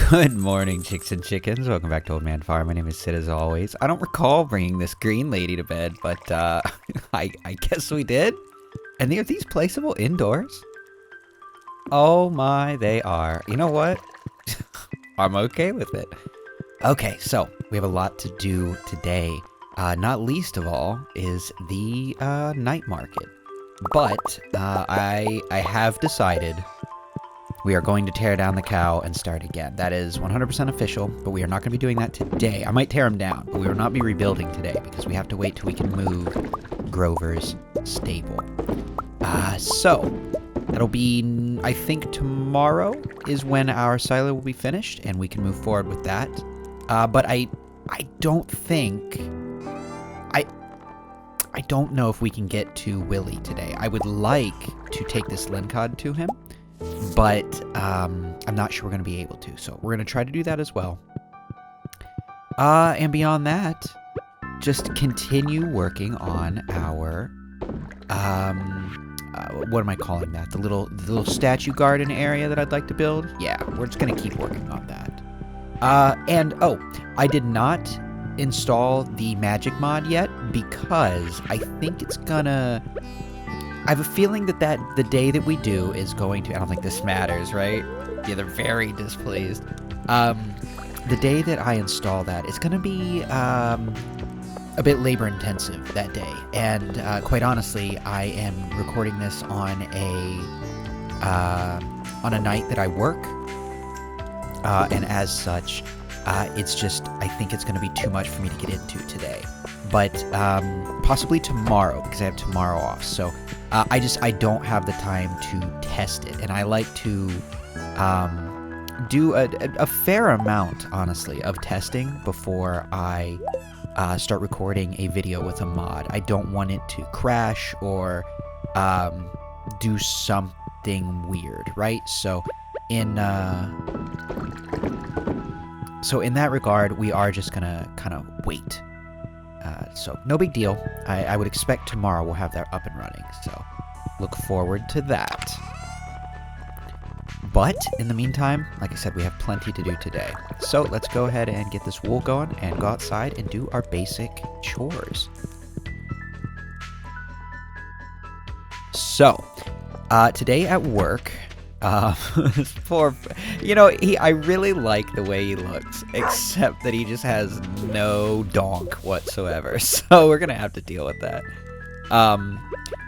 Good morning, chicks and chickens. Welcome back to Old Man Farm. My name is Sid, as always. I don't recall bringing this green lady to bed, but I guess we did. And are these placeable indoors? Oh my, they are. You know what? I'm okay with it. Okay, so we have a lot to do today. Not least of all is the night market. But I have decided we are going to tear down the cow and start again. That is 100% official, but we are not going to be doing that today. I might tear him down, but we will not be rebuilding today because we have to wait till we can move Grover's stable. So that'll be, I think tomorrow is when our silo will be finished and we can move forward with that. But I don't think, I don't know if we can get to Willie today. I would like to take this Lincod to him, but I'm not sure we're going to be able to. So we're going to try to do that as well. And beyond that, just continue working on our, what am I calling that? The little statue garden area that I'd like to build. Yeah, we're just going to keep working on that. And, oh, I did not install the magic mod yet because I think it's gonna... I have a feeling that the day that we do is going to... I don't think this matters, right? Yeah, they're very displeased. The day that I install that is going to be a bit labor-intensive that day. And quite honestly, I am recording this on a night that I work. And as such, it's just... I think it's going to be too much for me to get into today. But possibly tomorrow, because I have tomorrow off. So I don't have the time to test it, and I like to do a fair amount, honestly, of testing before I start recording a video with a mod. I don't want it to crash or do something weird, right? So in that regard, we are just gonna kind of wait. So no big deal. I would expect tomorrow we'll have that up and running. So look forward to that. But in the meantime, like I said, we have plenty to do today. So let's go ahead and get this wool going and go outside and do our basic chores. So today at work, poor, I really like the way he looks, except that he just has no donk whatsoever, so we're gonna have to deal with that.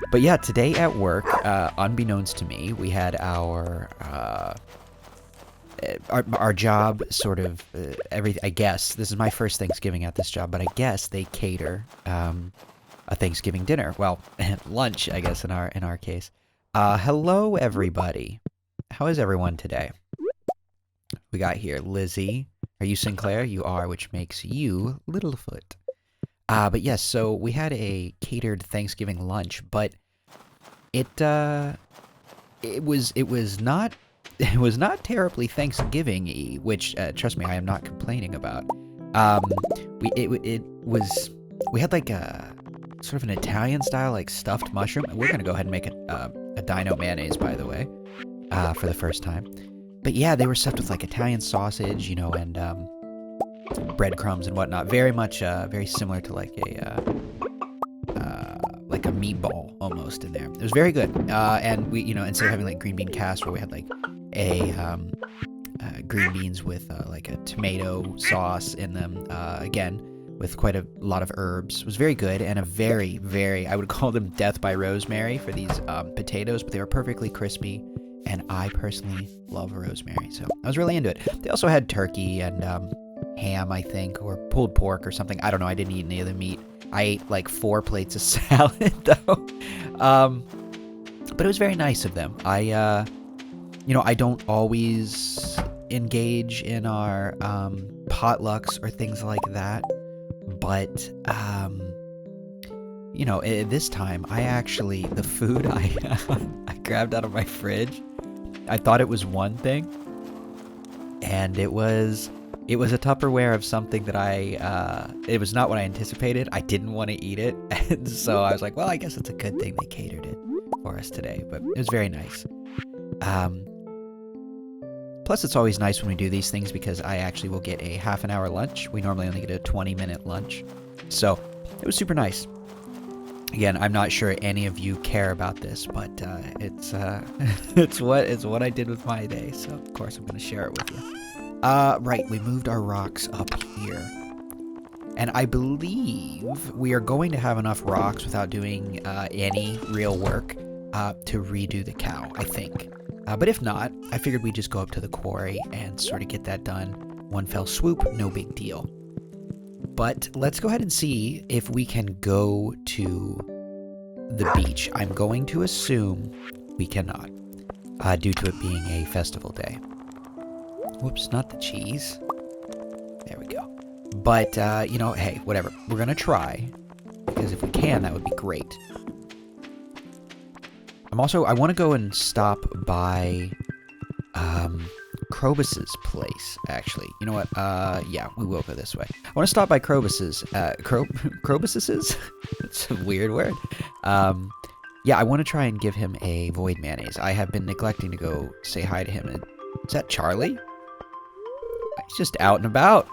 But yeah, today at work, unbeknownst to me, we had our job sort of, I guess, this is my first Thanksgiving at this job, but I guess they cater a Thanksgiving dinner, well, lunch, I guess, in our case. Hello, everybody. How is everyone today? We got here Lizzie. Are you Sinclair? You are, which makes you Littlefoot. But yes, so we had a catered Thanksgiving lunch, but it was not terribly Thanksgiving-y, which trust me, I am not complaining about. We had like a sort of an Italian style like stuffed mushroom. We're gonna go ahead and make a dino mayonnaise, by the way. For the first time. But yeah, they were stuffed with like Italian sausage, and breadcrumbs and whatnot. Very much, very similar to like a meatball almost in there. It was very good. And we, instead of having like green bean casserole, we had like green beans with like a tomato sauce in them. Again, with quite a lot of herbs. It was very good and a very, very, I would call them death by rosemary for these potatoes, but they were perfectly crispy. And I personally love rosemary, so I was really into it. They also had turkey and ham, I think, or pulled pork or something. I don't know. I didn't eat any of the meat. I ate like 4 plates of salad, though. But it was very nice of them. I don't always engage in our potlucks or things like that. But, this time, the food I grabbed out of my fridge, I thought it was one thing, and it was a Tupperware of something that it was not what I anticipated. I didn't want to eat it, and so I was like, well, I guess it's a good thing they catered it for us today, but it was very nice. Plus, it's always nice when we do these things because I actually will get a half an hour lunch. We normally only get a 20-minute lunch. So, it was super nice. Again, I'm not sure any of you care about this, but it's what I did with my day. So, of course, I'm going to share it with you. Right, we moved our rocks up here. And I believe we are going to have enough rocks without doing any real work to redo the cow, I think. But if not, I figured we'd just go up to the quarry and sort of get that done. One fell swoop, no big deal. But let's go ahead and see if we can go to the beach. I'm going to assume we cannot, due to it being a festival day. Whoops, not the cheese. There we go. But, you know, hey, whatever. We're going to try, because if we can, that would be great. I want to go and stop by, Krobus's place, actually. You know what? Yeah, we will go this way. I want to stop by Krobus's, Krobus's? It's a weird word. Yeah, I want to try and give him a void mayonnaise. I have been neglecting to go say hi to him. Is that Charlie? He's just out and about.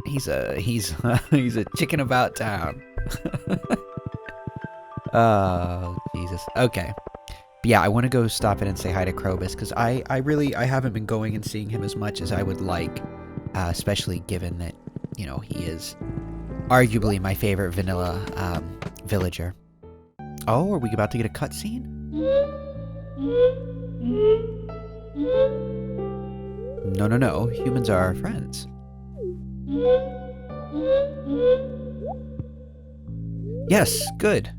He's a chicken about town. Oh, Jesus. Okay. But yeah, I want to go stop in and say hi to Krobus, because I haven't been going and seeing him as much as I would like, especially given that, you know, he is arguably my favorite vanilla villager. Oh, are we about to get a cutscene? No. Humans are our friends. Yes, good.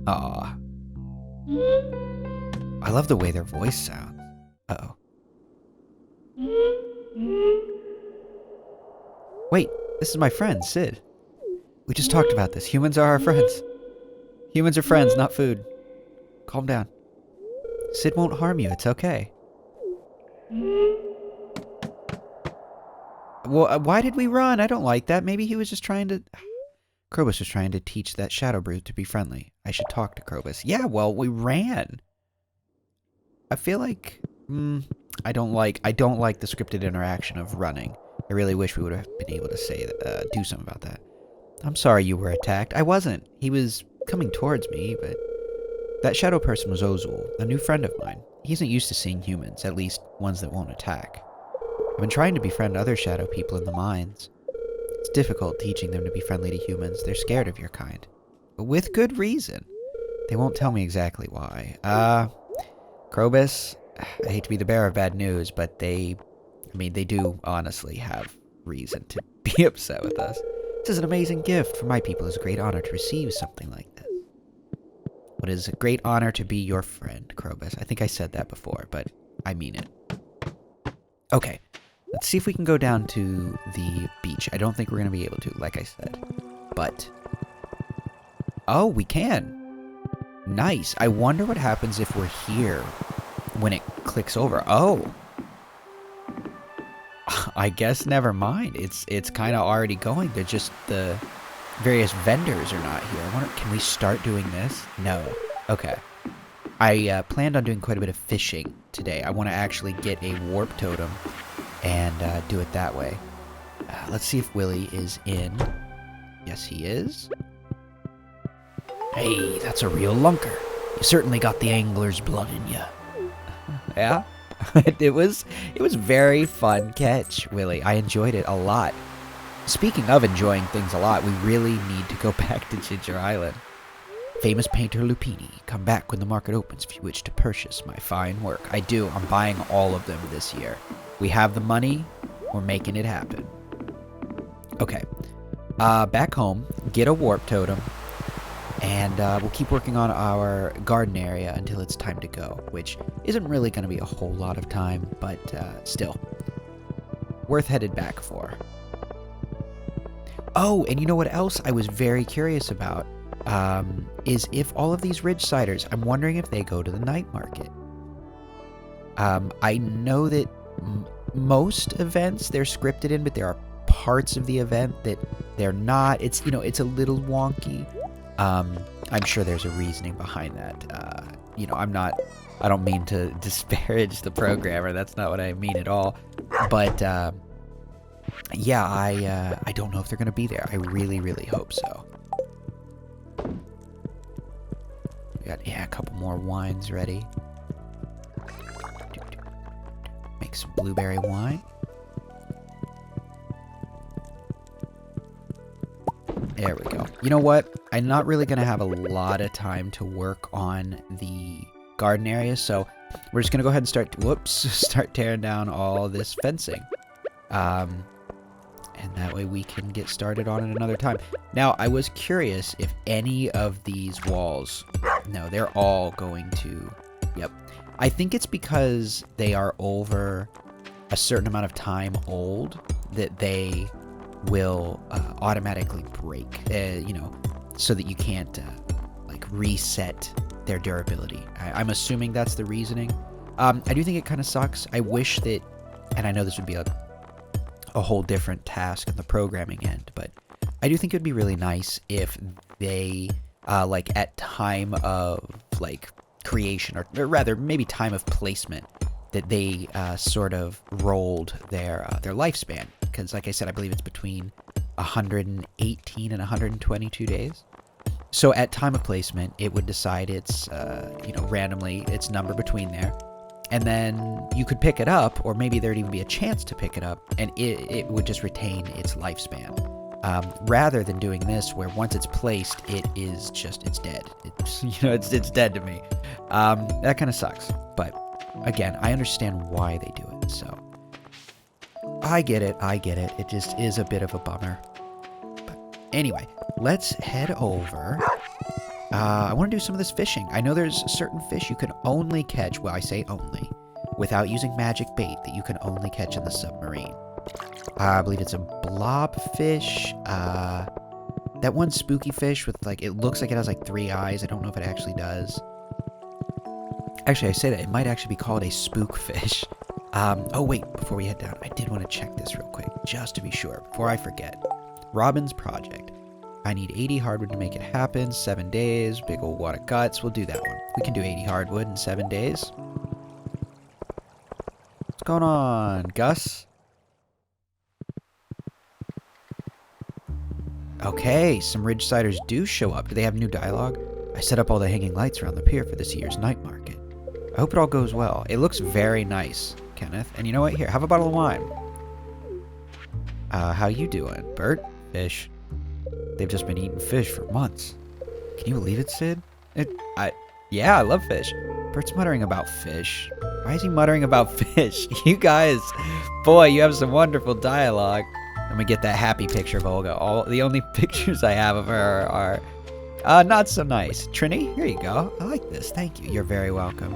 Aw. I love the way their voice sounds. Uh-oh. Wait, this is my friend, Sid. We just talked about this. Humans are our friends. Humans are friends, not food. Calm down. Sid won't harm you, it's okay. Well, why did we run? I don't like that. Maybe he was just trying to... Krobus was trying to teach that shadow brood to be friendly. I should talk to Krobus. Yeah, well, we ran. I feel like... I don't like the scripted interaction of running. I really wish we would have been able to say that, do something about that. I'm sorry you were attacked. I wasn't. He was coming towards me, but... That shadow person was Ozul, a new friend of mine. He isn't used to seeing humans, at least ones that won't attack. I've been trying to befriend other shadow people in the mines. It's difficult teaching them to be friendly to humans. They're scared of your kind. But with good reason. They won't tell me exactly why. Krobus, I hate to be the bearer of bad news, but they do honestly have reason to be upset with us. This is an amazing gift. For my people, it's a great honor to receive something like this. It is a great honor to be your friend, Krobus. I think I said that before, but I mean it. Okay, let's see if we can go down to the beach. I don't think we're going to be able to, like I said. But... Oh, we can. Nice. I wonder what happens if we're here when it clicks over. Oh. I guess never mind. It's kind of already going. They're just the various vendors are not here. I wonder, can we start doing this? No. Okay. I planned on doing quite a bit of fishing today. I want to actually get a warp totem and do it that way. Let's see if Willie is in. Yes, he is. Hey, that's a real lunker. You certainly got the angler's blood in you. Yeah? It was very fun catch, Willie. I enjoyed it a lot. Speaking of enjoying things a lot, we really need to go back to Ginger Island. Famous painter Lupini, come back when the market opens if you wish to purchase my fine work. I do. I'm buying all of them this year. We have the money. We're making it happen. Okay. Back home, get a warp totem, and we'll keep working on our garden area until it's time to go, which isn't really going to be a whole lot of time, but still. Worth headed back for. Oh, and you know what else I was very curious about? Is if all of these Ridgesiders, I'm wondering if they go to the night market. I know that most events they're scripted in, but there are parts of the event that they're not. It's, you know, it's a little wonky. I'm sure there's a reasoning behind that. You know, I'm not I don't mean to disparage the programmer. That's not what I mean at all. But yeah, I don't know if they're gonna be there. I really, really hope so. We got a couple more wines ready. Make some blueberry wine. There we go. You know what? I'm not really going to have a lot of time to work on the garden area, so we're just going to go ahead and start tearing down all this fencing. And that way we can get started on it another time. Now, I was curious if any of these walls... No, they're all going to... Yep. I think it's because they are over a certain amount of time old that they will automatically break, you know, so that you can't, like, reset their durability. I'm assuming that's the reasoning. I do think it kind of sucks. I wish that, and I know this would be a whole different task on the programming end, but I do think it would be really nice if they, like, at time of, like, creation, or rather, maybe time of placement, that they sort of rolled their lifespan. Because, like I said, I believe it's between 118 and 122 days. So at time of placement, it would decide its, you know, randomly its number between there. And then you could pick it up, or maybe there'd even be a chance to pick it up, and it would just retain its lifespan. Rather than doing this, where once it's placed, it's dead. It's, you know, it's dead to me. That kind of sucks. But again, I understand why they do it, so... I get it. It just is a bit of a bummer. But anyway, let's head over. I want to do some of this fishing. I know there's certain fish you can only catch, well, I say only, without using magic bait that you can only catch in the submarine. I believe it's a blobfish. That one spooky fish with, like, it looks like it has, like, 3 eyes. I don't know if it actually does. Actually, I say that. It might actually be called a spookfish. Oh wait, before we head down, I did want to check this real quick, just to be sure, before I forget. Robin's project. I need 80 hardwood to make it happen, 7 days, big old wad of guts, we'll do that one. We can do 80 hardwood in 7 days. What's going on, Gus? Okay, some Ridgesiders do show up. Do they have new dialogue? I set up all the hanging lights around the pier for this year's night market. I hope it all goes well. It looks very nice, Kenneth. And you know what? Here, have a bottle of wine. How you doing? Bert? Fish. They've just been eating fish for months. Can you believe it, Sid? Yeah, I love fish. Bert's muttering about fish. Why is he muttering about fish? You guys, boy, you have some wonderful dialogue. Let me get that happy picture of Olga. The only pictures I have of her are not so nice. Trini, here you go. I like this. Thank you. You're very welcome.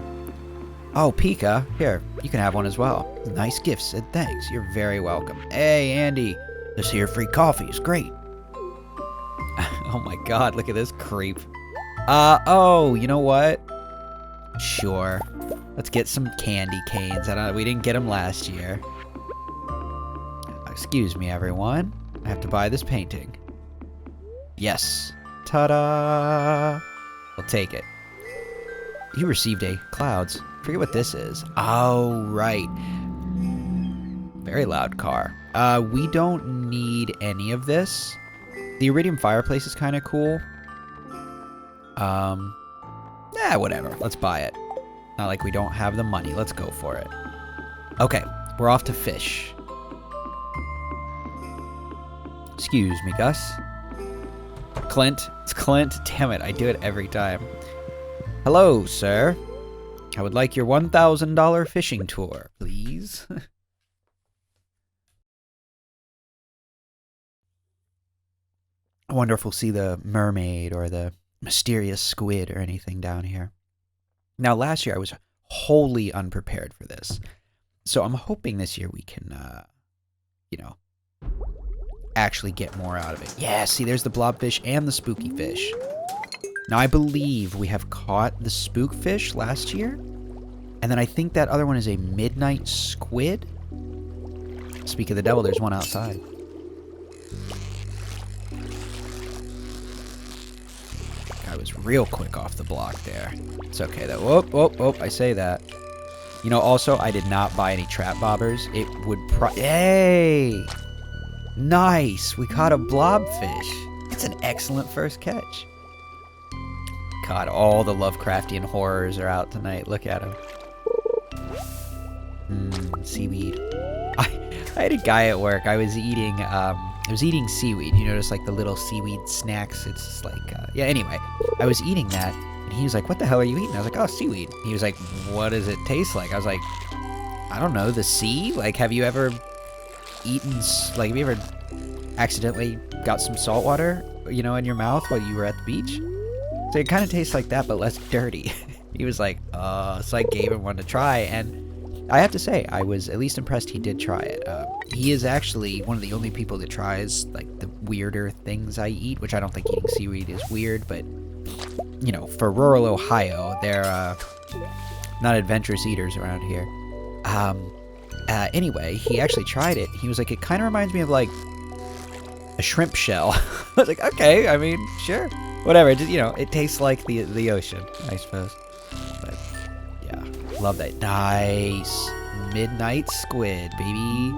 Oh, Pika, here, you can have one as well. Nice gift, Sid. Thanks. You're very welcome. Hey, Andy, this here free coffee is great. Oh my god, look at this creep. Oh, you know what? Sure. Let's get some candy canes. We didn't get them last year. Excuse me, everyone. I have to buy this painting. Yes. Ta-da! I'll take it. You received a clouds. Forget what this is. Oh, right. Very loud car. We don't need any of this. The iridium fireplace is kind of cool. Yeah, whatever. Let's buy it. Not like we don't have the money. Let's go for it. Okay, we're off to fish. Excuse me, Gus. Clint. It's Clint. Damn it, I do it every time. Hello, sir. I would like your $1,000 fishing tour, please. I wonder if we'll see the mermaid or the mysterious squid or anything down here. Now, last year I was wholly unprepared for this. So I'm hoping this year we can, you know, actually get more out of it. Yeah, see, there's the blobfish and the spooky fish. Now, I believe we have caught the spookfish last year. And then I think that other one is a midnight squid. Speak of the devil, there's one outside. I was real quick off the block there. It's okay though. Whoop, whoop, whoop, I say that. You know, also, I did not buy any trap bobbers. It would Hey! Nice! We caught a blobfish. It's an excellent first catch. God, all the Lovecraftian horrors are out tonight. Look at them. Seaweed. I had a guy at work. I was eating seaweed. You notice like the little seaweed snacks. It's just like, yeah. Anyway, I was eating that, and he was like, "What the hell are you eating?" I was like, "Oh, seaweed." He was like, "What does it taste like?" I was like, "I don't know. The sea? Like, have you ever eaten? Like, have you ever accidentally got some salt water, you know, in your mouth while you were at the beach?" So it kind of tastes like that, but less dirty. He was like, so I gave him one to try, and I have to say, I was at least impressed he did try it. He is actually one of the only people that tries, like, the weirder things I eat, which I don't think eating seaweed is weird, but, you know, for rural Ohio, they're, not adventurous eaters around here. Anyway, he actually tried it. He was like, it kind of reminds me of, like, a shrimp shell. I was like, okay, I mean, sure. Whatever, just, you know, it tastes like the ocean, I suppose. But, yeah, love that. Nice. Midnight squid, baby.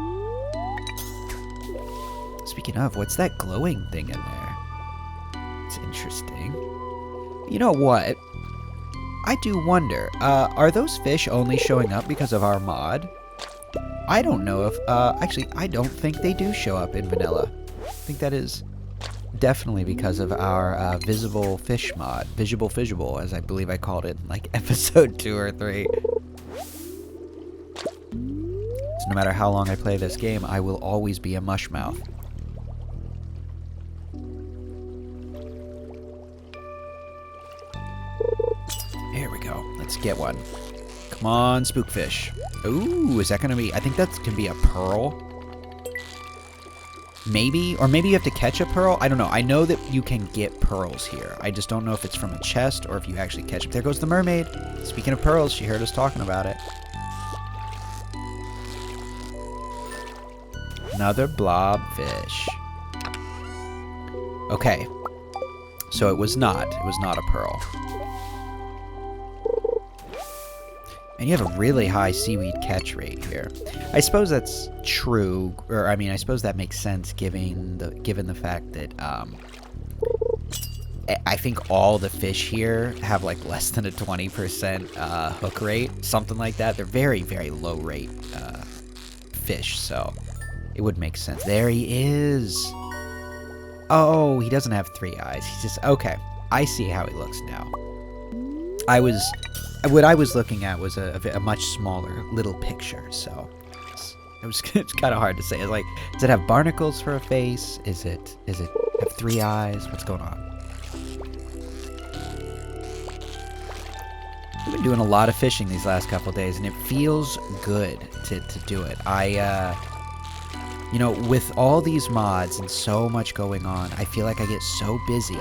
Speaking of, what's that glowing thing in there? It's interesting. You know what? I do wonder, are those fish only showing up because of our mod? I don't know if, actually, I don't think they do show up in vanilla. I think that is definitely because of our visible fish mod. Visible, as I believe I called it in like episode 2 or 3. So no matter how long I play this game, I will always be a mushmouth. Here we go. Let's get one. Come on, spookfish. Ooh, is that gonna be... I think that's gonna be a pearl. Maybe, or maybe you have to catch a pearl. I don't know. I know that you can get pearls here. I just don't know if it's from a chest or if you actually catch them. There goes the mermaid. Speaking of pearls, she heard us talking about it. Another blobfish. Okay. So it was not a pearl. And you have a really high seaweed catch rate here. I suppose that's true, or I mean, I suppose that makes sense given the fact that I think all the fish here have like less than a 20% hook rate, something like that. They're very, very low rate fish, so it would make sense. There he is. Oh, he doesn't have 3 eyes. He's just okay. I see how he looks now. What I was looking at was a much smaller little picture, so it's kind of hard to say. It's like, does it have barnacles for a face? Is it have 3 eyes? What's going on? We've been doing a lot of fishing these last couple days, and it feels good to do it. You know, with all these mods and so much going on, I feel like I get so busy.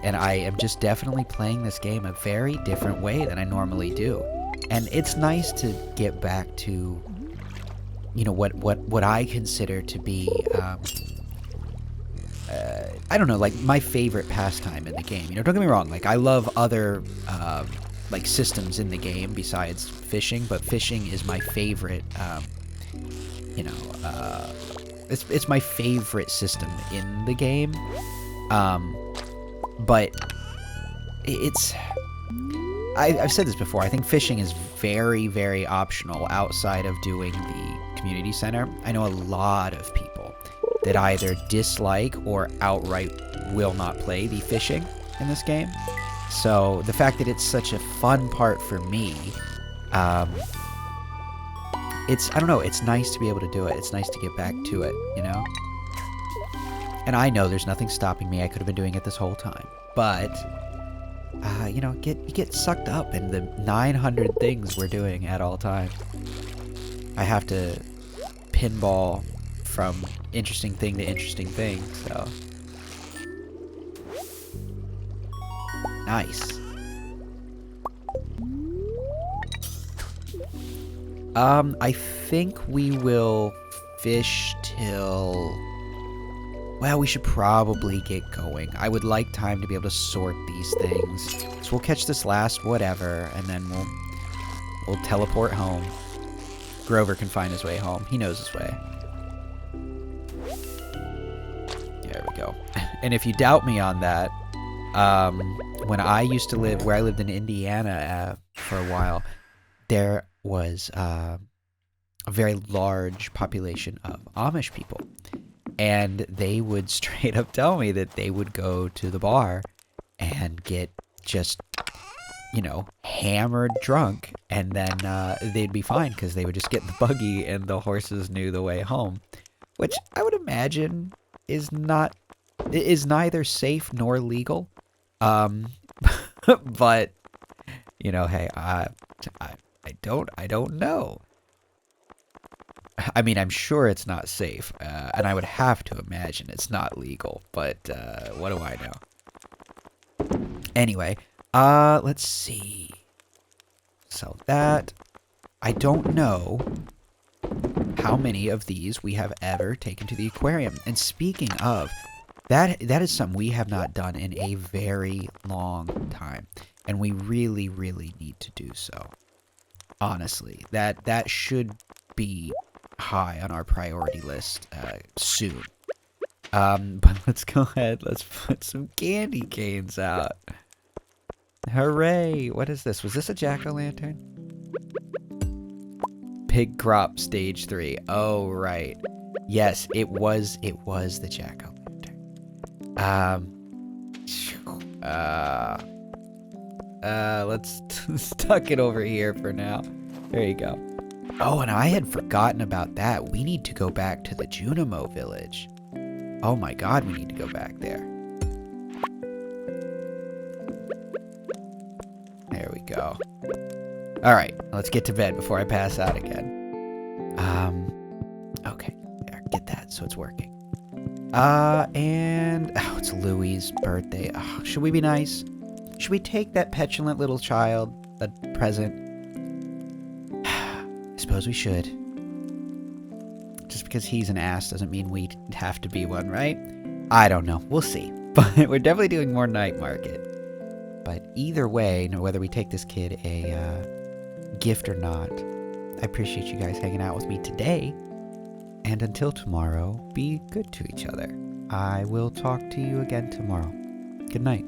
And I am just definitely playing this game a very different way than I normally do. And it's nice to get back to, you know, what I consider to be, I don't know, like my favorite pastime in the game. You know, don't get me wrong, like I love other, like systems in the game besides fishing, but fishing is my favorite, you know, it's my favorite system in the game. But I've said this before, I think fishing is very, very optional outside of doing the community center. I know a lot of people that either dislike or outright will not play the fishing in this game. So the fact that it's such a fun part for me, I don't know, it's nice to be able to do it. It's nice to get back to it, you know? And I know there's nothing stopping me. I could have been doing it this whole time. But, you know, you get sucked up in the 900 things we're doing at all times. I have to pinball from interesting thing to interesting thing, so. Nice. I think we will fish till... Well, we should probably get going. I would like time to be able to sort these things. So we'll catch this last whatever, and then we'll teleport home. Grover can find his way home. He knows his way. There we go. And if you doubt me on that, when I used to live where I lived in Indiana for a while, there was a very large population of Amish people. And they would straight up tell me that they would go to the bar and get just, you know, hammered drunk. And then they'd be fine because they would just get in the buggy and the horses knew the way home. Which I would imagine is neither safe nor legal. But, you know, hey, I don't know. I mean, I'm sure it's not safe, and I would have to imagine it's not legal, but what do I know? Anyway, let's see. So that, I don't know how many of these we have ever taken to the aquarium. And speaking of, that is something we have not done in a very long time, and we really, really need to do so. Honestly, that should be high on our priority list soon. But let's go ahead. Let's put some candy canes out. Hooray! What is this? Was this a jack-o'-lantern? Pig crop stage 3. Oh, right. Yes, it was the jack-o'-lantern. Let's stuck it over here for now. There you go. Oh, and I had forgotten about that. We need to go back to the Junimo village. Oh my god, we need to go back there. There we go. Alright, let's get to bed before I pass out again. Okay, there, get that so it's working. And, oh, it's Louie's birthday. Oh, should we be nice? Should we take that petulant little child a present? I suppose we should. Just because he's an ass doesn't mean we have to be one, right? I don't know. We'll see. But we're definitely doing more night market. But either way, whether we take this kid a gift or not, I appreciate you guys hanging out with me today. And until tomorrow, be good to each other. I will talk to you again tomorrow. Good night.